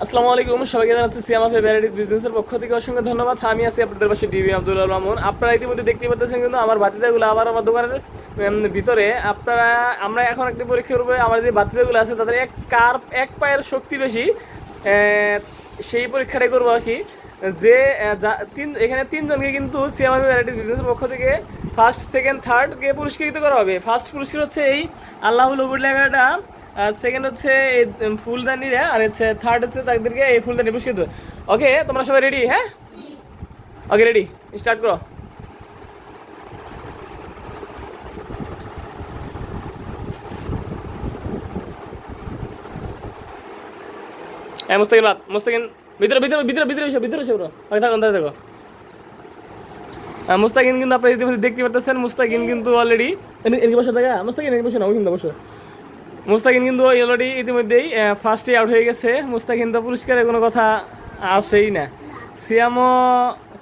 আসসালামু আলাইকুম, সবাইকে জানাচ্ছি সিয়াম আফে ভ্যারাইটিস বিজনেসের পক্ষ থেকে অসংখ্য ধন্যবাদ। আমি আছি আপনাদের পাশে ডিবি আব্দুল্লাহ মামুন। আপনারা ইতিমধ্যে দেখতে পাচ্ছেন কিন্তু আমার বাতিজাগুলো আবার আমার দোকানের ভিতরে আমরা এখন একটি পরীক্ষা করবো। আমার যে বাতিজাগুলো আছে তাদের এক পায়ের শক্তি বেশি, সেই পরীক্ষাটাই করবো আর কি। যে এখানে তিনজনকে কিন্তু সিয়াম আফে ভ্যারাইটিস বিজনেসের পক্ষ থেকে ফার্স্ট, সেকেন্ড, থার্ডকে পুরস্কৃত করা হবে। ফার্স্ট পুরস্কার হচ্ছে এই আল্লাহুল লঘুর লেখাটা, সেকেন্ড হচ্ছে এই ফুলদানিরা, আর হচ্ছে থার্ড হচ্ছে তাদেরকে এই ফুলদানি পুরস্কৃত। ওকে, তোমরা সবাই রেডি? হ্যাঁ, ওকে, রেডি, স্টার্ট করো। হ্যাঁ, মুস্তাকিন বাদ, মুস্তাকিন ভিতরে ভিতরে ভিতরে ভিতরে এসো, ভিতরে এসো, ওকে থাকো, তাই থাকো। মুস্তাকিন কিন্তু আপনারা ইতিমধ্যে দেখতে পাচ্ছেন, মুস্তাকিন কিন্তু অলরেডি এদিকে বসে থাকা, মুস্তাকিন এদিকে বসে না, ও কিন্তু বসো। মুস্তাকিন কিন্তু অলরেডি ইতিমধ্যেই ফার্স্টে আউট হয়ে গেছে। মুস্তাকিন তো পুরস্কারের কোনো কথা আসেই না। সিয়ামও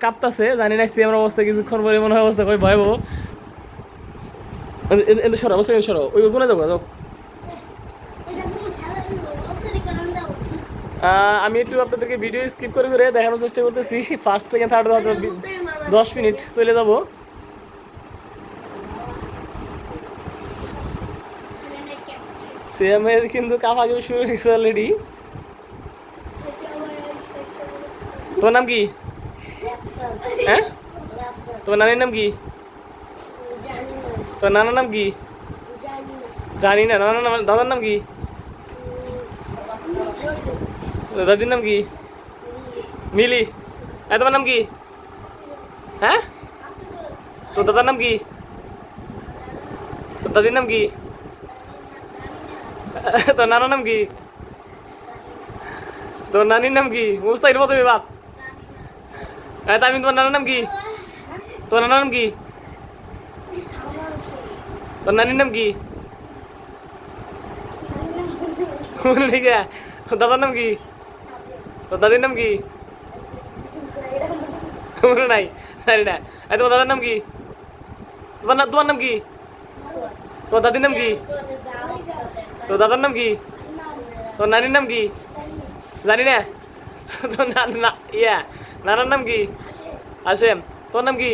কাঁপতাছে, জানি না সিয়ামের অবস্থা কিছুক্ষণ পরে মনে হয় অবস্থা কই ভয়াবহ। এতে সরো, মুস্তাকিন সরো, ওই কোনে যাবো যাও। আমি একটু আপনাদেরকে ভিডিও স্কিপ করে করে দেখানোর চেষ্টা করতেছি। ফার্স্ট, সেকেন্ড, থার্ড 10 মিনিট চলে যাব। সিয়ামের কিন্তু কাপা কিন্তু শুরু হয়ে গেছে অলরেডি। তোমার নাম কি? হ্যাঁ, তোমার নানির নাম কি? তোমার নানার নাম কি? জানি না। দাদার নাম কি? দাদির নাম কি? মিলি। তোমার নাম কি? হ্যাঁ, তোর দাদার নাম কি? তোর দাদির নাম কি? তোর নানার নাম কি? তোর নানির নাম কি? মুস্তাকির মতো বাদ। তামিম, তোমার নানার নাম কি? তোর নানার নাম কি? তোর নানির নাম কি? তোর দাদার নাম কি? তোর দাদির নাম কি? মনে নাই, জানি না। তোমার দাদার নাম কি? তোমার নাম কি? তোর দাদির নাম কি? তোর দাদার নাম কি? তোর নানির নাম কি? জানি না। তোর নানার নাম কি? আসেম। তোর নাম কি?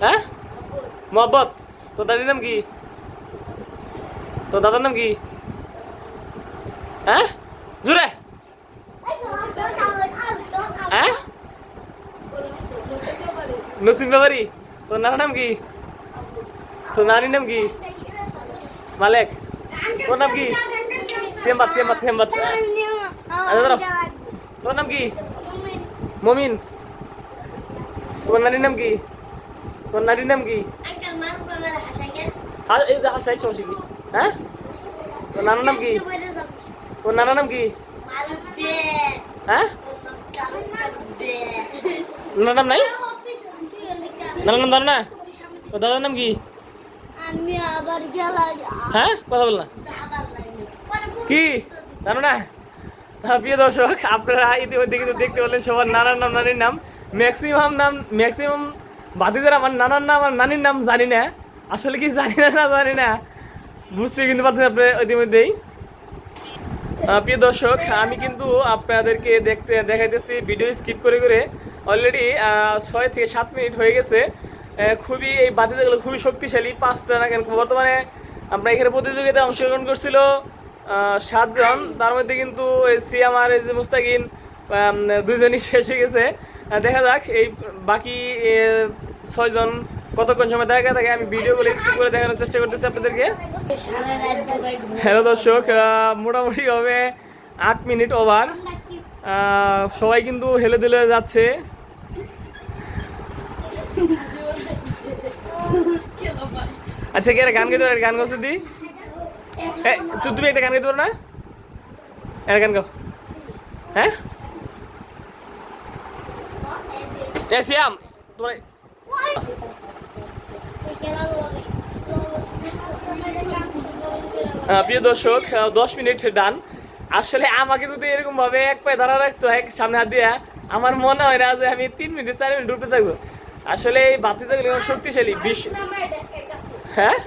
হ্যাঁ, মোহাব্বত। তোর দাদির নাম কি? তোর দাদার নাম কি? হ্যাঁ, জুড়ে। হ্যাঁ, নসিম ব্যাপারি। তোর নানার নাম কি? তোর নানির নাম কি? মালেক। তোর নাম কি? সেমবাদ। তোর নাম কি? মমিন। তোমার নানির নাম কি? তোর নানির নাম কি? হাসাই চলছি কি? হ্যাঁ, তোর নানার নাম কি? তোর নানার নাম কি? হ্যাঁ, নানার নাম নাই? নানার নাম জানো না? তোর দাদার নাম কি? হ্যাঁ, কথা বল না। কি জানো না? প্রিয় দর্শক, আপনারা ইতিমধ্যে কিন্তু দেখতে পেলেন সবার নানার নাম, নানির নাম। ম্যাক্সিমাম বাতিদের আমার নানার নাম আর নানির নাম জানি না। আসলে কি জানি না বুঝতে কিন্তু পারছেন আপনি ইতিমধ্যেই। প্রিয় দর্শক, আমি কিন্তু আপনাদেরকে দেখাইতেছি ভিডিও স্কিপ করে করে। অলরেডি 6 থেকে 7 মিনিট হয়ে গেছে। খুবই এই বাতিদাগুলো খুবই শক্তিশালী। 5টা না কেন, বর্তমানে আমরা এখানে প্রতিযোগিতায় অংশগ্রহণ করছিল 7 জন। তার মধ্যে কিন্তু সিয়াম আর এই যে মুস্তাকিন 2 জনই শেষ হয়ে গেছে। দেখা যাক এই বাকি 6 জন কতক্ষণ সময় দেখা থাকে। আমি ভিডিওগুলো স্কিপ করে দেখানোর চেষ্টা করতেছি আপনাদেরকে। হ্যালো দর্শক, মোটামুটি হবে 8 মিনিট ওভার। সবাই কিন্তু হেলে দুলে যাচ্ছে। আচ্ছা, কি গান গাইতে পারো? গান গাছ দি, তুমি একটা গান গাইতে পারো না? একটা গান গাও। হ্যাঁ, সিয়াম তোমার। প্রিয় দর্শক, 10 মিনিট ডান। আসলে আমাকে যদি এরকম ভাবে এক পায়ে দাঁড়া রাখতো, এক সামনে হাত দিয়া, আমার মনে হয় না যে আমি 3 মিনিট 4 মিনিট উঠতে থাকবো। আসলে এই বাতিজাগুলো শক্তিশালী বিশ। হ্যাঁ,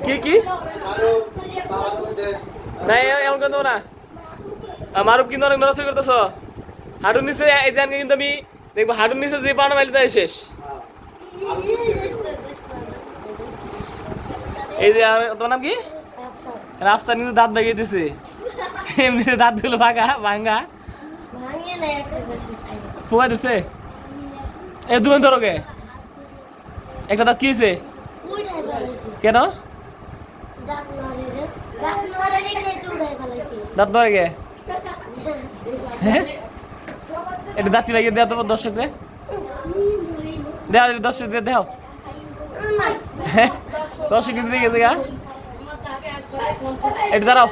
কি কি না এমন করতে না মারুফ কিন্তু অনেক নড়াচড়া করতেছ হাঁটুর নিচে এই জানকে কিন্তু আমি দেখবো হাঁটুর নিচে যে পাওনা মাইলে তাই শেষ এই যে তোমার নাম কি রাস্তা কিন্তু দাঁত লাগিয়ে দিছে এমনিতে দাঁত গুলো ভাঙা ফুয়া দিছে এ তুমি ধরো কে একটা দাঁত কি হয়েছে কেন দাঁত ধরে গে এটা দাঁতি লাগিয়ে দেওয়া তোমার দর্শকরে দেওয়া দর্শকদের দেও দর্শক কিন্তু দেখেছে গা এটা দাঁড়াও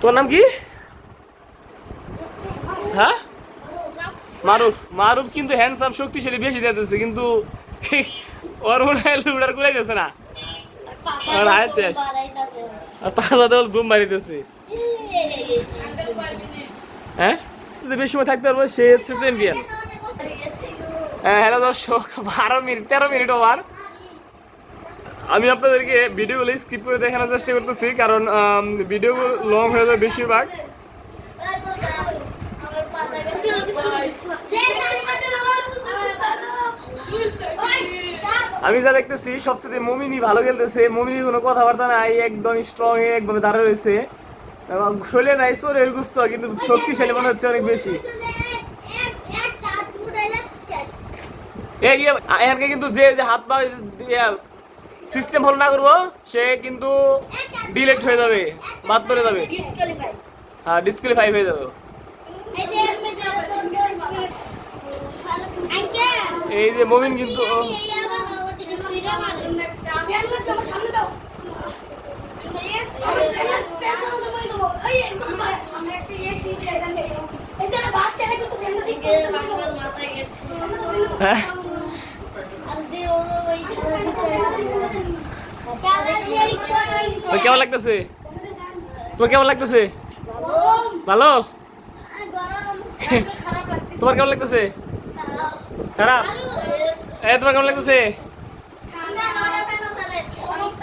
তোর নাম কি হ্যাঁ মারুফ মারুফ কিন্তু হ্যান্ডসাম শক্তিশালী বেশি দিতেছে কিন্তু ওর মনে হয় লুডার করে গেছে না আর হায় শেষ আর পাঁচা দেওয়াল ধুম বাড়িতেছে হ্যাঁ বেশি সময় থাকতে পারবো সে হচ্ছে চ্যাম্পিয়ন হ্যালো দর্শক 13 মিনিট ওভার আমি আপনাদেরকে ভিডিওগুলো স্কিপ করে দেখানোর চেষ্টা করতেছি কারণ ভিডিও লং হয়ে যাবে বেশিরভাগ আমি যা দেখতেছি সবচেয়ে মমিনি ভালো খেলতেছে মমিনি কোনো কথাবার্তা নাই একদম স্ট্রং একদম দাঁড়িয়ে রয়েছে শৈলে নাই চোরের গুস্ত কিন্তু শক্তিশালী মনে হচ্ছে অনেক বেশি এখানকে কিন্তু যে হাত পা সিস্টেম ফলো না করবো সে কিন্তু ডিলেক্ট হয়ে যাবে বাদ পড়ে যাবে হ্যাঁ ডিসক্যালিফাই হয়ে যাবে এই যে মমিন কিন্তু হ্যাঁ কেমন লাগতেছে তোমার কেমন লাগতেছে ভালো তোমার কেমন লাগতেছে খারাপ তোমার কেমন লাগতেছে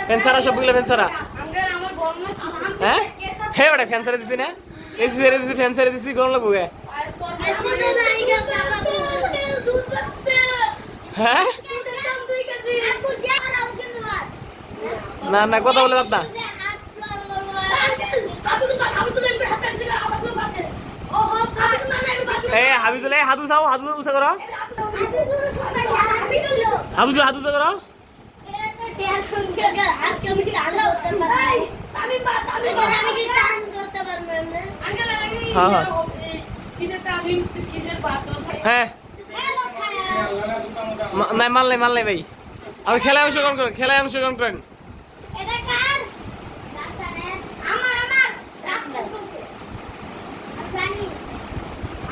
ফ্যানসারা সবগুলো ফ্যানসারা হ্যাঁ হ্যাঁ বেটা ফ্যানসারা দিছি না এসি ছেড়ে দিছি ফ্যান ছেড়ে দিছি গরম লাগবে হ্যাঁ না না কথা বলে বাদ না হাবিদুল হাতু চাও হাতু উঁচা করো হাবিদুল হাতু উঁচা করো হ্যাঁ মানলাই ভাই আমি খেলায় অংশগ্রহণ করেন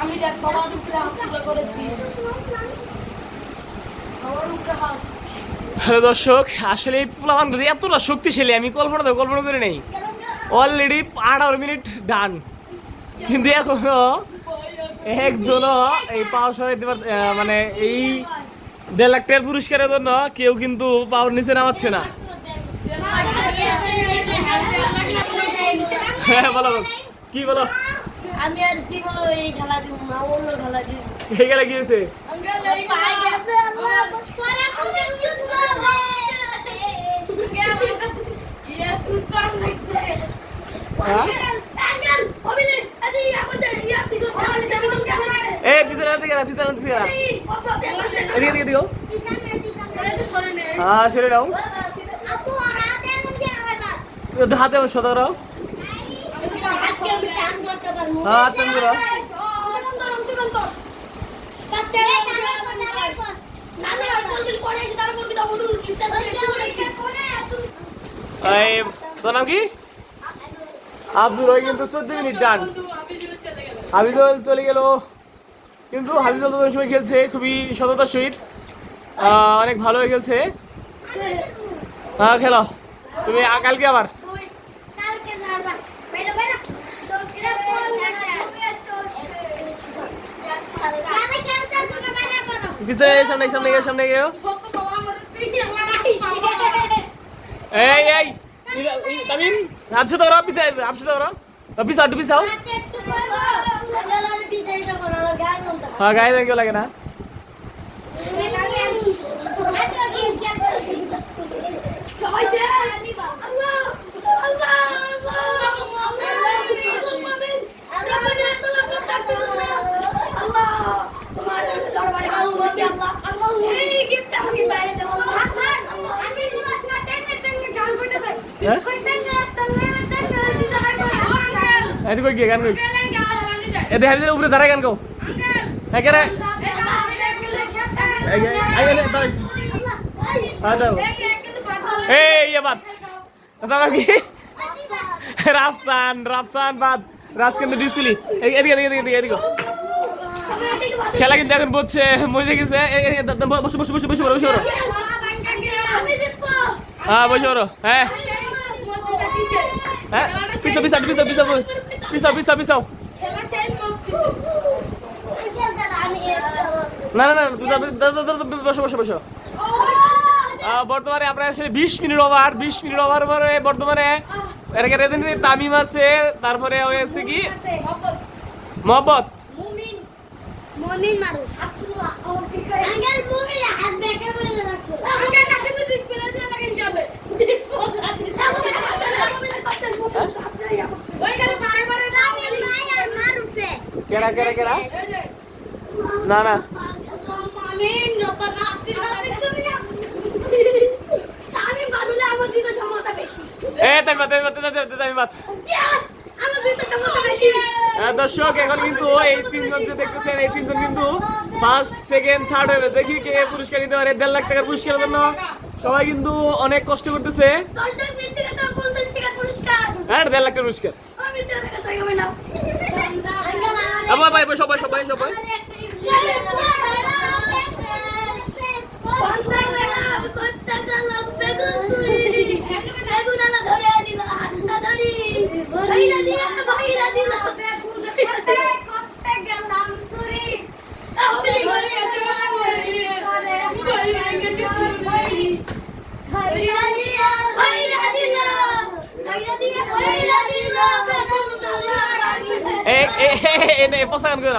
আমি দেখ সবার উপরে হাত তুলে করেছি সবার উপরে হাত হ্যালো দর্শক আসলে এই প্লান এতটা শক্তিশালী আমি কল্পনা করে নেই অলরেডি 18 মিনিট ডান কিন্তু এখনো একজনও এই পাওয়ার সরাইতে মানে এই 1.5 লাখ টাকার পুরস্কারের জন্য কেউ কিন্তু পাওয়ার নিচে নামাচ্ছে না হ্যাঁ বলো কি বলো আমি আর কি বলো এই খেলা দিব না অন্য খেলা দিব এই খেলা কি হয়েছে পায়ে গেছে আল্লাহ সারা খুব ইজ্জত করে ইয়া তুই কর নাইছে হ্যাঁ আঙ্কেল ওবিলে আদি আমার ইয়া পিছন এই পিছনে এদিকে দিও হ্যাঁ সরে নাও হাতে সদা রাও হ্যাঁ তুমি রাও তোর নাম কি আব্দুল ওই কিন্তু 14 মিনিট ডান হাবিজুল চলে গেল কিন্তু হাবিজুল তো সময় খেলছে খুবই সততার সহিত অনেক ভালো হয়ে খেলছে হ্যাঁ খেলো তুমি কালকে আবার পিছনে সামনে গিয়ে এই তামিম হাতছে তো ওরা পিছাই হাতছে তো ওরা পিছাও একটু পিছাও হ্যাঁ গায়ে দেখে লাগে না এদিকে গিয়ে গান কই এদিকে হাইলে উপরে দাঁড়ায় গান কও হ্যাঁ কে রে এই বাদ দাঁড়া কি রাফসান বাদ রাজকেন্দ্র ডিসপ্লে এদিকে খেলা কিন্তু এখন বলছে মরে গেছে বসে হ্যাঁ বসে হ্যাঁ হ্যাঁ পিছাও না বসো বর্তমানে আপনার আসলে 20 মিনিট ওভার পরে বর্তমানে এটাকে রেজেন্ডারি তামিম আছে তারপরে হয়েছে কি মোহাম্মদ মুমিন মারুফ আঙ্কেল মুমিন হাত বেঁকে বলে রাখছো আঙ্কেল কাছে তো ডিসপ্লে দিয়ে লাগাই যাবে ওই গেল মারে তামিম নাই আর মারুফে কেরা না মুমিন রব্বানা আসিনা তামিম বাদলে আমার জিতে সম্ভাবনা বেশি তামিম বাদ ইয়েস আমার জিতে সম্ভাবনা বেশি দর্শক এখন কিন্তু এই তিনজন যে দেখতেছেন এই তিনজন কিন্তু ফার্স্ট সেকেন্ড থার্ড হবে দেখি কে পুরস্কার নিতে পারে 1.5 লাখ টাকার পুরস্কারের জন্য সবাই কিন্তু অনেক কষ্ট করতেছে 10 টাকা থেকে তো 50 টাকা পুরস্কার হ্যাঁ 1.5 লাখ টাকার পুরস্কার আমি তো টাকা চাইবে না আবার ভাই সবাই সন্ধ্যাবেলা করতে গেলাম বেগুন চুরি বেগুন আলা ধরে দিল হাতটা ধরি ভাইরা দিল বেগুন করতে গেলাম চুরি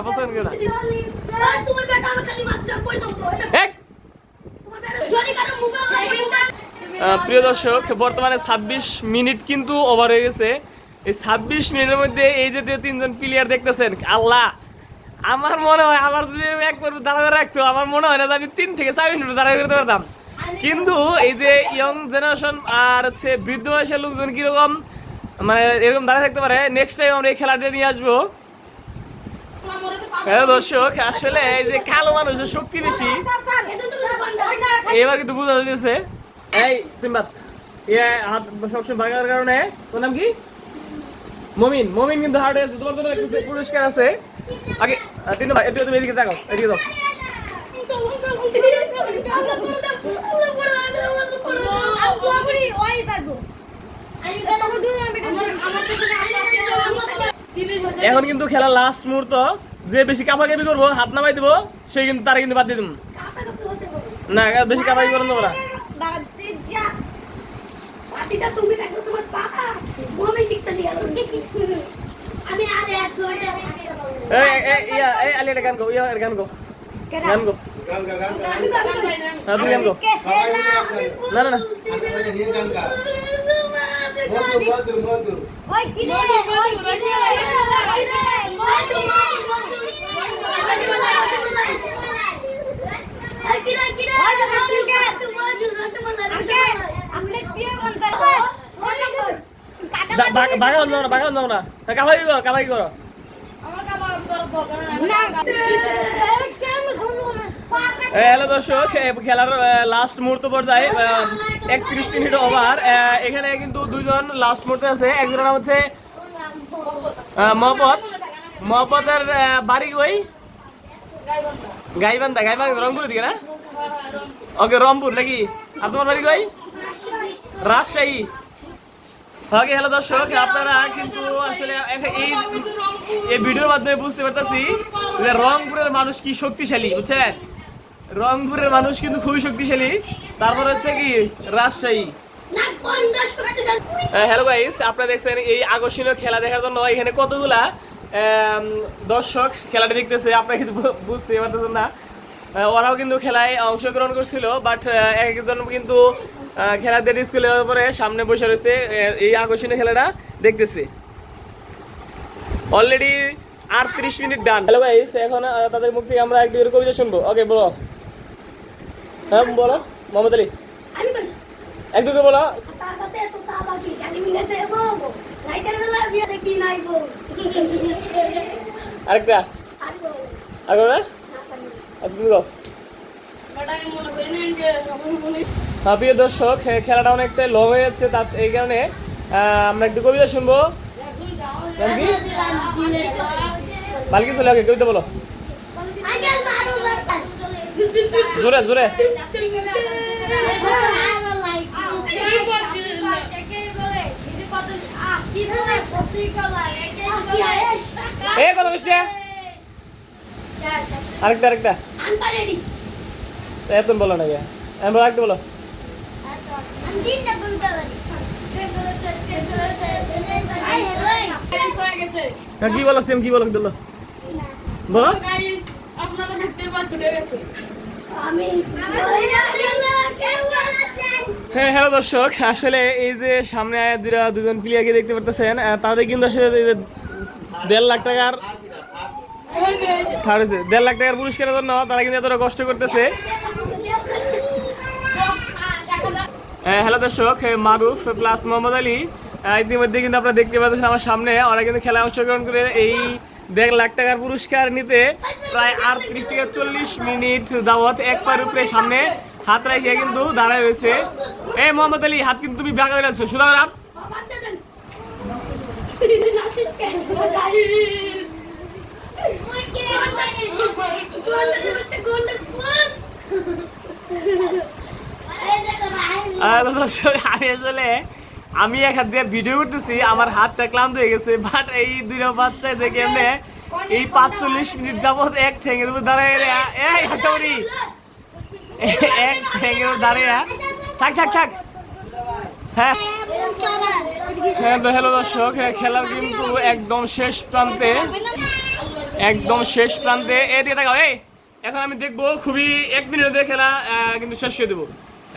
পছন্দ করে না তোমার বেটা আমি খালি মারছে পড়ে যাবো তোমার বেটা যদি কারো মোবাইল প্রিয় দর্শক বর্তমানে 26 মিনিট কিন্তু ওভার হয়ে গেছে এই 26 মিনিটের মধ্যে এই যে তিনজন প্লেয়ার দেখতেছেন আল্লাহ আমার মনে হয় আমার যদি একবার দাঁড়াবে রাখতো আমার মনে হয় না যে আমি 3 থেকে 4 মিনিট দাঁড়াবে করতে পারতাম কিন্তু এই যে ইয়ং জেনারেশন আর হচ্ছে বৃদ্ধ বয়সের লোকজন কিরকম মানে এরকম দাঁড়িয়ে থাকতে পারে নেক্সট টাইম আমরা এই খেলাটা নিয়ে আসবো হ্যাঁ দর্শক আসলে এই যে কালো মানুষের শক্তি বেশি এবার কিন্তু বোঝা যাচ্ছে এই তুমি বাদ হাত সবসময় ভাঙার কারণে তোর নাম কি মমিন কিন্তু হার্ড আছে তোমার জন্য একটা পুরস্কার আছে আগে তিন ভাই একটু তুমি এদিকে তাকাও এদিকে দাও এখন কিন্তু খেলা লাস্ট মুহূর্ত যে বেশি কাপাকাপি করবো হাত নামাই দেবো সে কিন্তু তারা কিন্তু বাদ দিয়ে দেবো না বেশি কাপাকাপি করেন দেবো না তুমি থাকো তোমার পাপা মমি শিক্ষা দিয়ে আমি আরে এই আলিয়া গান গো গান গো গান গো তুমি গান গো না ওই কি রে বাগান যাও না কাবাই করো হ্যালো দর্শক খেলার লাস্ট মুহূর্ত পর্যায়ে 31 মিনিট ওভার এখানে কিন্তু দুইজন লাস্ট মুহূর্তে আছে একজনের নাম হচ্ছে মহব্বতের বাড়ি ওই গাইবান্ধা রংপুরের দিকে না ওকে রংপুর নাকি আর তোমার বাড়ি কই রাজশাহী ওকে হ্যালো দর্শক আপনারা কিন্তু আসলে এই ভিডিওর মাধ্যমে বুঝতে পারতেছি যে রংপুরের মানুষ কি শক্তিশালী বুঝছেন রংপুরের মানুষ কিন্তু খুবই শক্তিশালী তারপর হচ্ছে কি রাজশাহী না কোন দর্শক হ্যালো গাইস, আপনারা দেখছেন এই আকর্ষণীয় খেলা দেখার জন্য এখানে কতগুলা দর্শক খেলাটা দেখতেছে। আপনারা কিন্তু বুঝতে পারতেছেন না, ওরাও কিন্তু খেলায় অংশগ্রহণ করছিল, বাট একজন কিন্তু খেলা দিয়ে স্কুলে যাওয়ার পরে সামনে বসে রয়েছে, এই আকর্ষণীয় খেলাটা দেখতেছে। অলরেডি 38 মিনিট ডান। হ্যালো গাইস, এখন তাদের মুখ থেকে আমরা একটু কবিতা শুনবো। ওকে বলো। হ্যাঁ বলো মোহাম্মদ আলী, আমি কই একটু করে বলো। তার কাছে এত টাকা কি গালি মিলেছে বাবু নাইটের বেলা বিয়ে দেখি নাই গো আরেকটা আর গো আর করে না আচ্ছা তুমি বলো। বড় আমি মনে করি না যে আমার মনে প্রিয় দর্শক, খেলাটা অনেকটা লং হয়ে যাচ্ছে, তার এই কারণে আমরা একটু কবিতা শুনবো। এখন যাও নাম কি? দিলে বালকি চলে আগে কবিতা বলো আঙ্কেল মারো বাবা জোরে জোরে। এ কথা বলছে আরেকটা আরেকটা একদম বলো না আমি বলো আরেকটা বলো। হ্যাঁ, কি বলো সেম কি বলো বলো বলো। আপনারা দেখতে পাচ্ছেন হ্যাঁ হ্যালো দর্শক, আসলে এই যে সামনে দুজন প্লেয়ারকে দেখতে পারতেছেন, তাদের কিন্তু আসলে 1.5 লাখ টাকার থার্ড হয়েছে। 1.5 লাখ টাকার পুরস্কারের জন্য তারা কিন্তু এতটা কষ্ট করতেছে। হ্যালো দর্শক, মারুফ প্লাস মোহাম্মদ আলী ইতিমধ্যে কিন্তু আপনারা দেখতে পাচ্ছেন আমার সামনে, ওরা কিন্তু খেলায় অংশগ্রহণ করে এই 1.5 লাখ টাকার পুরস্কার নিতে প্রায় 38 থেকে 40 মিনিট যাবৎ এক পায়ের উপরে সামনে হাত রাখিয়ে কিন্তু দাঁড়ায় রয়েছে। এই মোহাম্মদ আলী, হাত কিন্তু তুমি বাঁকা করে আছো, সুতরাং হাত দর্শক, আমি এক হাত দিয়ে ভিডিও করতেছি, আমার হাতটা ক্লান্ত হয়ে গেছে, বাট এই দুইটা বাচ্চা দেখে এমনি এই 45 মিনিট যাবত এক ঠেঙের উপর দাঁড়ায় এক ঠেঙের উপর দাঁড়িয়ে থাক থাক থাক। হ্যাঁ হ্যাঁ হ্যালো দর্শক, খেলার কিন্তু একদম শেষ প্রান্তে এদিকে দেখাও। এই এখন আমি দেখবো খুবই 1 মিনিটের খেলা কিন্তু শেষ করে দেবো।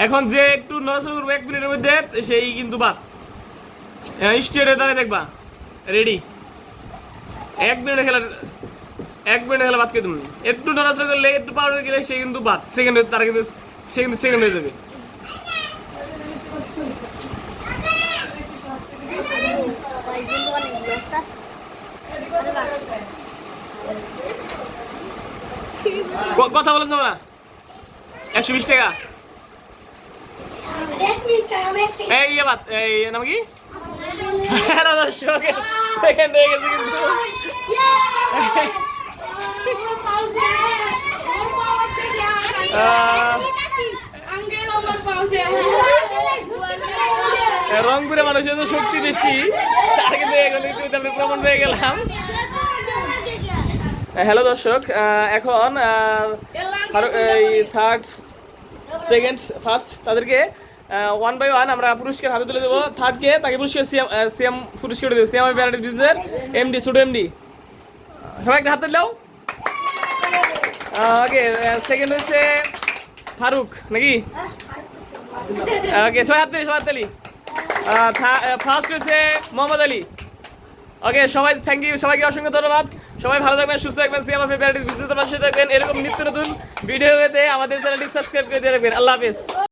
এখন যে একটু নড়াচড়া করবো 1 মিনিটের মধ্যে সেই কিন্তু বাদ স্টেটে দাঁড়িয়ে দেখবা। রেডি? 1 মিনিটের খেলা বাদ করে তুমি একটু নড়াচড়া করলে একটু পাউডার গেলে সে কিন্তু বাদ সেকেন্ডে, তারা কিন্তু সেকেন্ড হয়ে যাবে। কথা বলেন তোমরা 120 টাকা। এই বাদ এই নাম কি? সেকেন্ড হয়ে গেছে কিন্তু রংপুরে মানুষের তো শক্তি বেশি, তার কিন্তু এখন প্রমাণ হয়ে গেলাম। হ্যালো দর্শক, এখন থার্ড সেকেন্ড ফার্স্ট তাদেরকে 1 বাই 1 আমরা পুরস্কার হাতে তুলে দেবো। থার্ডকে তাকে পুরস্কার সিএম পুরস্কার দেবো, সিএম প্যারাডাইস বিজনেসের এমডি ছোট এমডি। সবাই একটা হাতে দাও। ওকে, সেকেন্ড হচ্ছে ফারুক নাকি? ওকে, সবাই হাততালি। ফার্স্ট হচ্ছে মোহাম্মদ আলী। ওকে সবাই থ্যাংক ইউ, সবাইকে অসংখ্য ধন্যবাদ। সবাই ভালো থাকবেন, সুস্থ থাকবেন, সিএম প্যারাডাইস বিজনেসের পাশে থাকবেন। এরকম নিত্য নতুন ভিডিও পেতে আমাদের চ্যানেলটি সাবস্ক্রাইব করে দিয়ে রাখবেন। আল্লাহ হাফেজ।